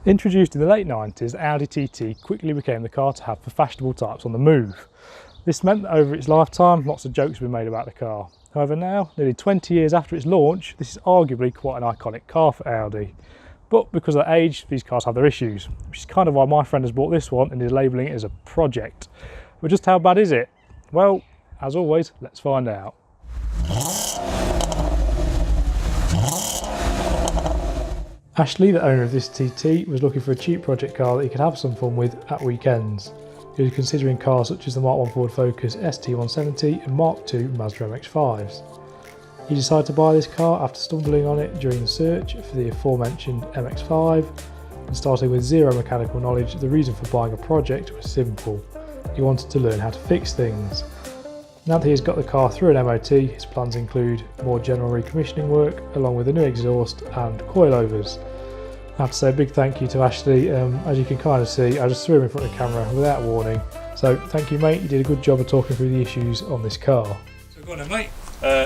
Introduced in the late 90s, the Audi TT quickly became the car to have for fashionable types on the move. This meant that over its lifetime, lots of jokes have been made about the car. However now, nearly 20 years after its launch, this is arguably quite an iconic car for Audi. But because of their age, these cars have their issues, which is kind of why my friend has bought this one and is labelling it as a project. But just how bad is it? Well, as always, let's find out. Ashley, the owner of this TT, was looking for a cheap project car that he could have some fun with at weekends. He was considering cars such as the Mark 1 Ford Focus ST170 and Mark 2 Mazda MX-5s. He decided to buy this car after stumbling on it during the search for the aforementioned MX-5, and starting with zero mechanical knowledge, the reason for buying a project was simple. He wanted to learn how to fix things. Now that he has got the car through an MOT, his plans include more general recommissioning work, along with a new exhaust and coilovers. I have to say a big thank you to Ashley. As you can kind of see, I just threw him in front of the camera without warning. So thank you, mate, you did a good job of talking through the issues on this car. So go on then, mate.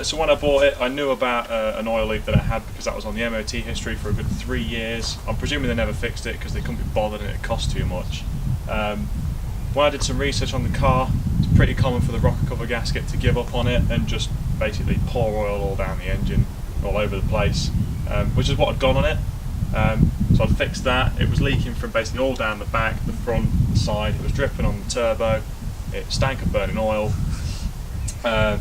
So when I bought it, I knew about an oil leak that I had because that was on the MOT history for a good 3 years. I'm presuming they never fixed it because they couldn't be bothered and it cost too much. When I did some research on the car, it's pretty common for the rocker cover gasket to give up on it and just basically pour oil all down the engine, all over the place, which is what had gone on it. So I'd fixed that. It was leaking from basically all down the back, the front, the side. It was dripping on the turbo. It stank of burning oil. So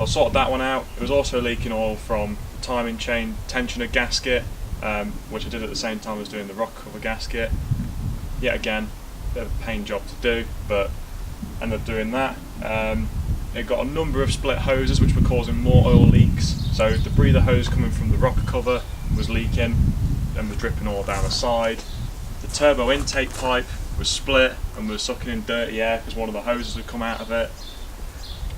I sorted that one out. It was also leaking oil from the timing chain tensioner gasket, which I did at the same time as doing the rocker cover gasket. Yet again, bit of a pain job to do, but ended up doing that. It got a number of split hoses which were causing more oil leaks. So the breather hose coming from the rocker cover was leaking and was dripping all down the side. The turbo intake pipe was split and was sucking in dirty air because one of the hoses had come out of it.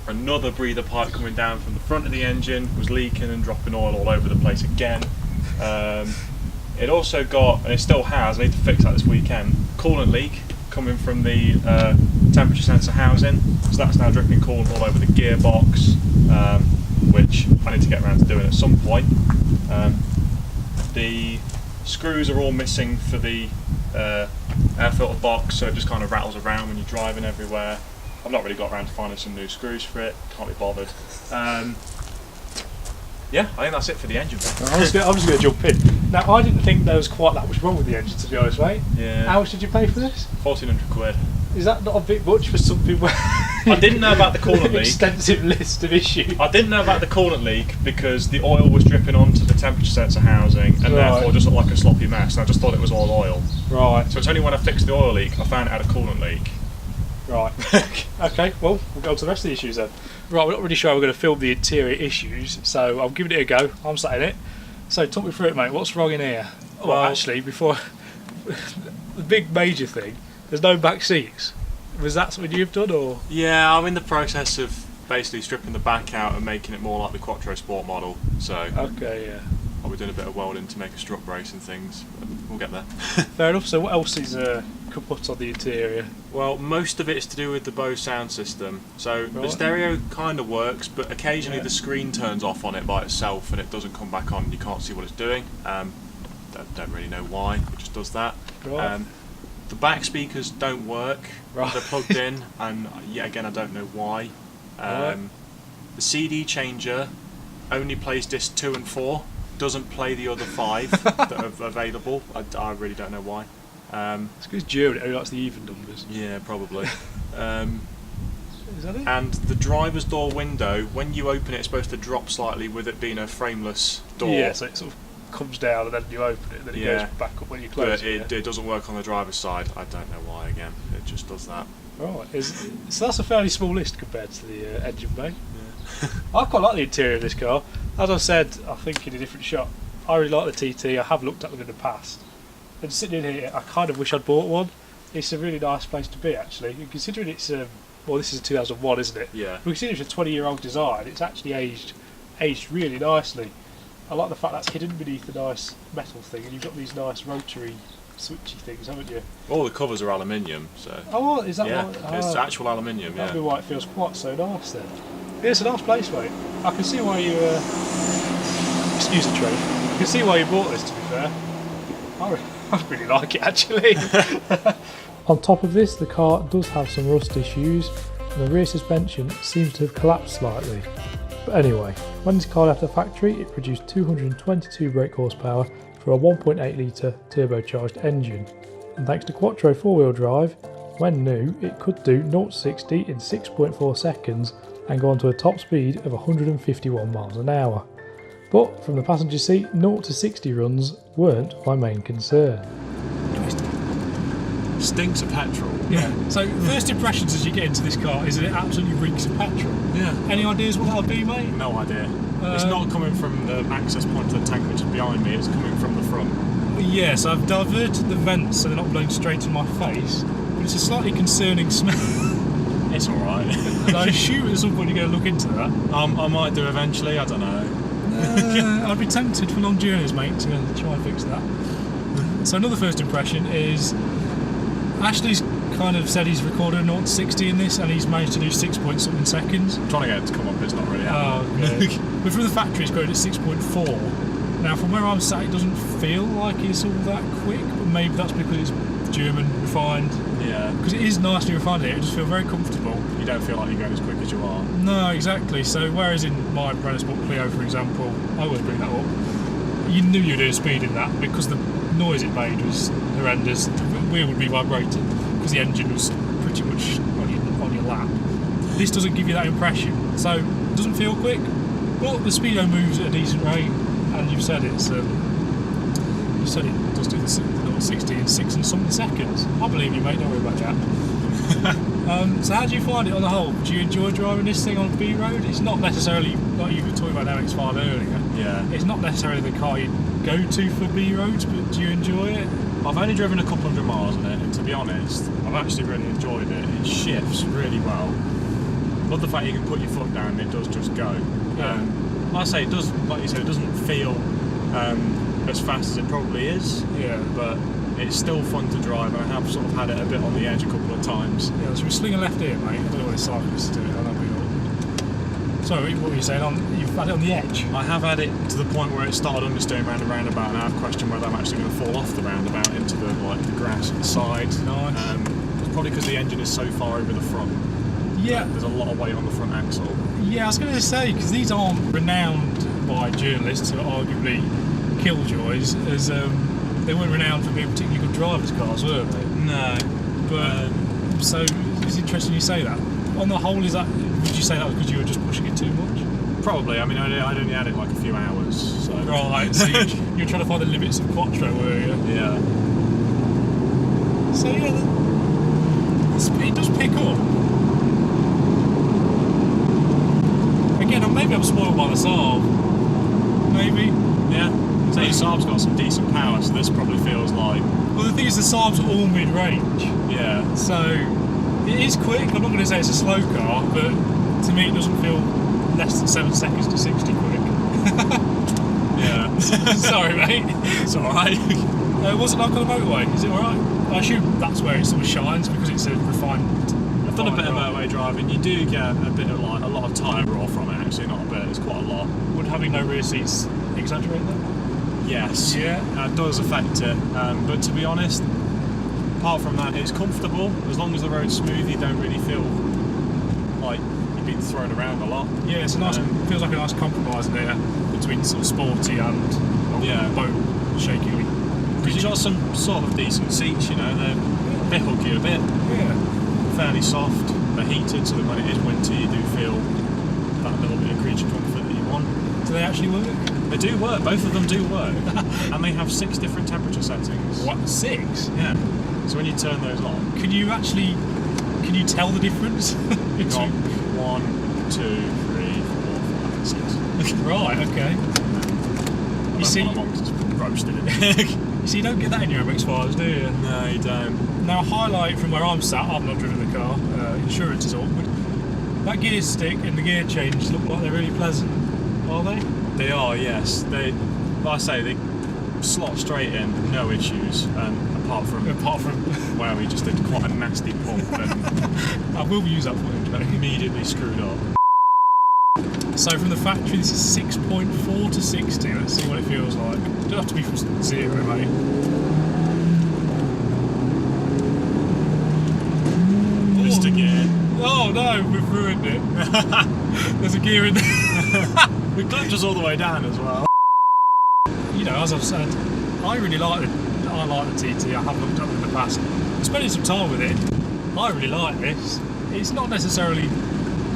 Another breather pipe coming down from the front of the engine was leaking and dropping oil all over the place again. It also got, and it still has, I need to fix that this weekend, coolant leak coming from the temperature sensor housing. So that's now dripping coolant all over the gearbox, which I need to get around to doing at some point. The screws are all missing for the air filter box, so it just kind of rattles around when you're driving everywhere. I've not really got around to finding some new screws for it, can't be bothered. Yeah, I think that's it for the engine. I'm just going to jump in. Now, I didn't think there was quite that much wrong with the engine, to be honest, mate. Yeah. How much did you pay for this? 1,400 quid. Is that not a bit much for something where I didn't know about the coolant leak. Extensive list of issues. I didn't know about the coolant leak because the oil was dripping onto the temperature sensor housing and therefore just looked like a sloppy mess, and I just thought it was all oil. Right. So it's only when I fixed the oil leak I found it had a coolant leak. Right. Okay, well, we'll go on to the rest of the issues then. Right, we're not really sure we're going to film the interior issues, so I'm giving it a go. I'm sat in it. So talk me through it, mate. What's wrong in here? Well, actually, before the big major thing, there's no back seats. Was that something you've done, or? Yeah, I'm in the process of basically stripping the back out and making it more like the Quattro Sport model. So okay, yeah. I'll be doing a bit of welding to make a strut brace and things. But we'll get there. Fair enough. So what else is kaput on the interior? Well, most of it is to do with the Bose sound system. So the stereo kind of works, but occasionally the screen turns off on it by itself and it doesn't come back on. You can't see what it's doing. Don't really know why. It just does that. Right. The back speakers don't work. Right. They're plugged in, and yet again I don't know why. The CD changer only plays disc 2 and 4. Doesn't play the other 5 that are available. I really don't know why. It's because German only likes the even numbers. Yeah, probably. Is that it? And the driver's door window, when you open it, it's supposed to drop slightly with it being a frameless door. Yeah, so it sort of comes down and then you open it, and then it goes back up when you close it. But it doesn't work on the driver's side. I don't know why. Again, it just does that. Right. So that's a fairly small list compared to the engine bay. Yeah. I quite like the interior of this car. As I said, I think in a different shot, I really like the TT. I have looked at them in the past. And sitting in here, I kind of wish I'd bought one. It's a really nice place to be, actually. And considering it's, well, this is a 2001, isn't it? Yeah. But considering it's a 20-year-old design, it's actually aged really nicely. I like the fact that's hidden beneath the nice metal thing, and you've got these nice rotary switchy things, haven't you? All the covers are aluminium, so. Oh, is that why? It's actual aluminium. That'd be why it feels quite so nice then. Yeah, it's a nice place, mate. I can see why you. Excuse the trade. I can see why you bought this. To be fair, I really like it actually. On top of this, the car does have some rust issues, and the rear suspension seems to have collapsed slightly. But anyway, when this car left the factory, it produced 222 brake horsepower for a 1.8 litre turbocharged engine, and thanks to Quattro 4-wheel drive, when new, it could do 0-60 in 6.4 seconds and go on to a top speed of 151 miles an hour. But from the passenger seat, 0-60 runs weren't my main concern. Stinks of petrol. Yeah. So first impressions as you get into this car is that it absolutely reeks of petrol. Yeah. Any ideas what that'll be, mate? No idea. It's not coming from the access point to the tank which is behind me, it's coming from the front. Yes, I've diverted the vents so they're not blowing straight in my face, but it's a slightly concerning smell. It's alright. And I assume at some point you're going to look into that. I might do eventually, I don't know. I'd be tempted for long journeys, mate, to try and fix that. So another first impression is Ashley's kind of said he's recorded 0-60 in this and he's managed to do 6-point-something seconds. I'm trying to get it to come up, but it's not really happening. Oh, okay. But from the factory it's going at 6.4. Now from where I'm sat it doesn't feel like it's all that quick, but maybe that's because it's German refined. Yeah. Because it is nicely refined here, it just feels very comfortable. You don't feel like you're going as quick as you are. No, exactly. So whereas in my Renault Clio, for example, I always bring that up, you knew you were doing speed in that because the noise it made was horrendous. The wheel would be vibrating because the engine was pretty much on your lap. This doesn't give you that impression, so it doesn't feel quick, but the Speedo moves at a decent rate, and you've said it's you said it does do the 0-60 in 6 and something seconds. I believe you, mate. Don't worry about that. So how do you find it on the whole? Do you enjoy driving this thing on B road? It's not necessarily like you were talking about an MX-5 earlier. Yeah. It's not necessarily the car you go to for B roads, but do you enjoy it? I've only driven a couple hundred miles on it, and to be honest, I've actually really enjoyed it. It shifts really well. Love the fact you can put your foot down and it does just go. Yeah. Like I say, it does, like you said, it doesn't feel as fast as it probably is. Yeah. But it's still fun to drive, and I have sort of had it a bit on the edge a couple of times. Yeah, so we swing a left here, mate. I don't know what the cyclists do. I don't know. Sorry, what were you saying? You've had it on the edge? I have had it to the point where it started understeering round a roundabout, and I have questioned whether I'm actually going to fall off the roundabout into the the grass at the side. Nice. It's probably because the engine is so far over the front. Yeah. There's a lot of weight on the front axle. Yeah, I was going to say, because these aren't renowned by journalists who are arguably killjoys, as they weren't renowned for being particularly good drivers' cars, were they? No. But so it's interesting you say that. On the whole, would you say that was because you were just pushing it too much? Probably. I mean, I'd only had it like a few hours. So. Right, so you're trying to find the limits of Quattro, were you? Yeah. So yeah, the speed does pick up. Again, maybe I'm spoiled by the Saab. Maybe. Yeah. So your Saab's got some decent power, so this probably feels like... Well, the thing is, the Saab's all mid-range. Yeah. So it is quick. I'm not going to say it's a slow car, but to me it doesn't feel less than 7 seconds to 60 quick. Yeah. Sorry, mate. It's alright. What's it like on the motorway? Is it alright? I assume that's where it sort of shines because it's a refined. I've done a bit of motorway driving. You do get a bit of a lot of tyre roar from it. Actually, not a bit. It's quite a lot. Would having no rear seats exaggerate that? Yes. Yeah. It does affect it. But to be honest, apart from that, it's comfortable. As long as the road's smooth, you don't really feel like you've been thrown around a lot. Yeah, it's a nice. Feels like a nice compromise there between sort of sporty and boat shaky. Because you've got some sort of decent seats, you know. They hook you a bit. Yeah. Fairly soft. They're heated, so that when it is winter, you do feel that little bit of creature comfort that you want. Do they actually work? They do work. Both of them do work. And they have 6 different temperature settings. What, 6? Yeah. So when you turn those on, can you tell the difference? you've got 1, 2, 3, 4, 5, 6. Right. Okay. You see, just roasted it. you see, you don't get that in your MX-5s, do you? No, you don't. Now, a highlight from where I'm sat, I've not driven the car, insurance is awkward. That gear stick and the gear change look like they're really pleasant, are they? They are, yes. Like I say, they slot straight in, no issues, apart from where we just did quite a nasty pump and I will use that footage, though. immediately screwed up. So from the factory, this is 6.4 to 60. Let's see what it feels like. It doesn't have to be from 0, mate. Oh no, we've ruined it. There's a gear in there. The clutch is all the way down as well. You know, as I've said, I like the TT. I have looked at it in the past. Spending some time with it, I really like this. It's not necessarily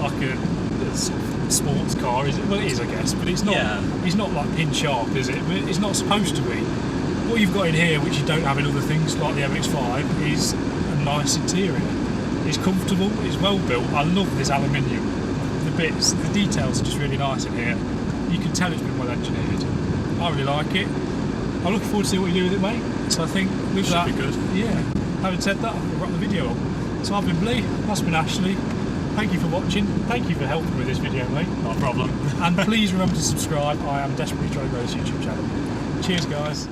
like a sort of sports car, is it? Well, it is, I guess, but it's not. Yeah. It's not like pin sharp, is it? But it's not supposed to be. What you've got in here, which you don't have in other things like the MX-5, is a nice interior. It's comfortable. It's well built. I love this aluminium. The bits, the details are just really nice in here. You can tell it's been well engineered. I really like it. I'm looking forward to see what you do with it, mate. So I think with that, Should be good. yeah. Having said that, I'll wrap the video up. So I've been Lee, that's been Ashley. Thank you for watching. Thank you for helping with this video, mate. Not a problem. And please remember to subscribe. I am desperately trying to grow this YouTube channel. Cheers, guys.